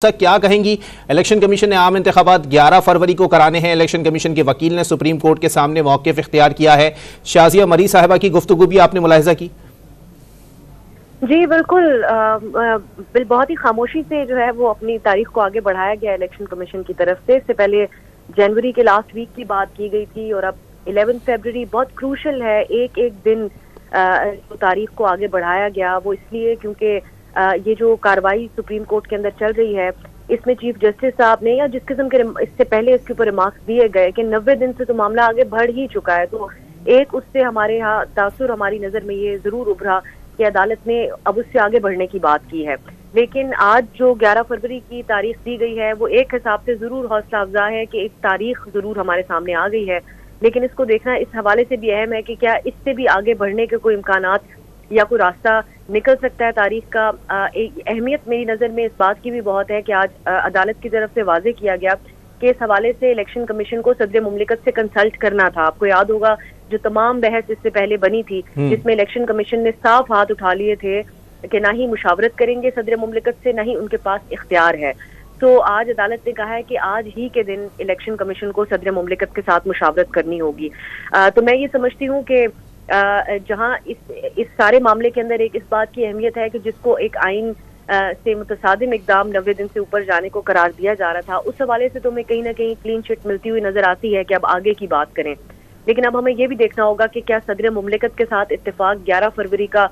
क्या कहेंगी? Election commission ने आम इंतखाबात 11 फरवरी को कराने हैं। इलेक्शन कमीशन के वकील ने सुप्रीम कोर्ट के सामने मौक़िफ़ इख्तियार किया है। शाजिया मरी साहिबा की गुफ्तगू भी आपने मुलाहिजा की? जी बिल्कुल, बहुत ही खामोशी से जो है वो अपनी तारीख को आगे बढ़ाया गया इलेक्शन कमीशन की तरफ से। इससे पहले जनवरी के लास्ट वीक की बात की गई थी और अब 11 फरवरी बहुत क्रूशल है। एक एक दिन जो तारीख को आगे बढ़ाया गया वो इसलिए क्योंकि ये जो कार्रवाई सुप्रीम कोर्ट के अंदर चल रही है इसमें चीफ जस्टिस साहब ने या जिस किस्म के इससे पहले इसके ऊपर रिमार्क्स दिए गए कि 90 दिन से तो मामला आगे बढ़ ही चुका है, तो एक उससे हमारे यहाँ तासुर हमारी नजर में ये जरूर उभरा कि अदालत ने अब उससे आगे बढ़ने की बात की है। लेकिन आज जो 11 फरवरी की तारीख दी गई है वो एक हिसाब से जरूर हौसला अफजा है कि एक तारीख जरूर हमारे सामने आ गई है, लेकिन इसको देखना इस हवाले से भी अहम है कि क्या इससे भी आगे बढ़ने के कोई इम्कानात या कोई रास्ता निकल सकता है तारीख का। अहमियत मेरी नज़र में इस बात की भी बहुत है कि आज अदालत की तरफ से वाजे किया गया कि इस हवाले से इलेक्शन कमीशन को सदर मुमलिकत से कंसल्ट करना था। आपको याद होगा जो तमाम बहस इससे पहले बनी थी जिसमें इलेक्शन कमीशन ने साफ हाथ उठा लिए थे कि ना ही मुशावरत करेंगे सदर मुमलिकत से, ना ही उनके पास इख्तियार है। तो आज अदालत ने कहा है कि आज ही के दिन इलेक्शन कमीशन को सदर मुमलिकत के साथ मुशावरत करनी होगी। तो मैं ये समझती हूँ कि जहां इस सारे मामले के अंदर एक इस बात की अहमियत है कि जिसको एक आइन से मुतसादिम इकदाम 90 दिन से ऊपर जाने को करार दिया जा रहा था, उस हवाले से तो हमें कहीं ना कहीं क्लीन चिट मिलती हुई नजर आती है कि अब आगे की बात करें। लेकिन अब हमें ये भी देखना होगा कि क्या सदर मुमलिकत के साथ इत्तेफाक 11 फरवरी का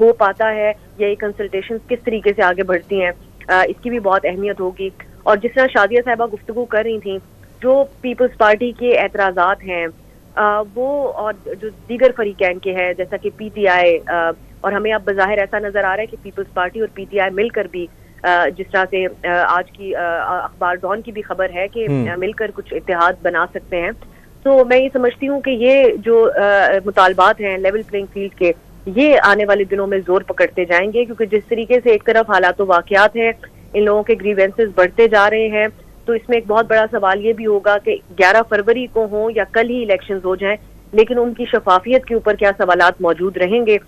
हो पाता है या ये कंसल्टेशन किस तरीके से आगे बढ़ती हैं, इसकी भी बहुत अहमियत होगी। और जिस तरह शाजिया साहिबा गुफ्तगू कर रही थी, जो पीपल्स पार्टी के एतराज़ात हैं वो और जो दीगर फरीकैन के हैं जैसा कि पीटीआई, और हमें अब बज़ाहिर ऐसा नजर आ रहा है कि पीपल्स पार्टी और पीटीआई मिलकर भी जिस तरह से आज की अखबार डॉन की भी खबर है कि मिलकर कुछ इत्तेहाद बना सकते हैं। तो मैं ये समझती हूँ कि ये जो मुतालबात हैं लेवल प्लेइंग फील्ड के, ये आने वाले दिनों में जोर पकड़ते जाएंगे, क्योंकि जिस तरीके से एक तरफ हालात वाक़यात हैं, इन लोगों के ग्रीवेंसेस बढ़ते जा रहे हैं, तो इसमें एक बहुत बड़ा सवाल ये भी होगा कि 11 फरवरी को हो या कल ही इलेक्शंस हो जाएं, लेकिन उनकी शफाफियत के ऊपर क्या सवालात मौजूद रहेंगे।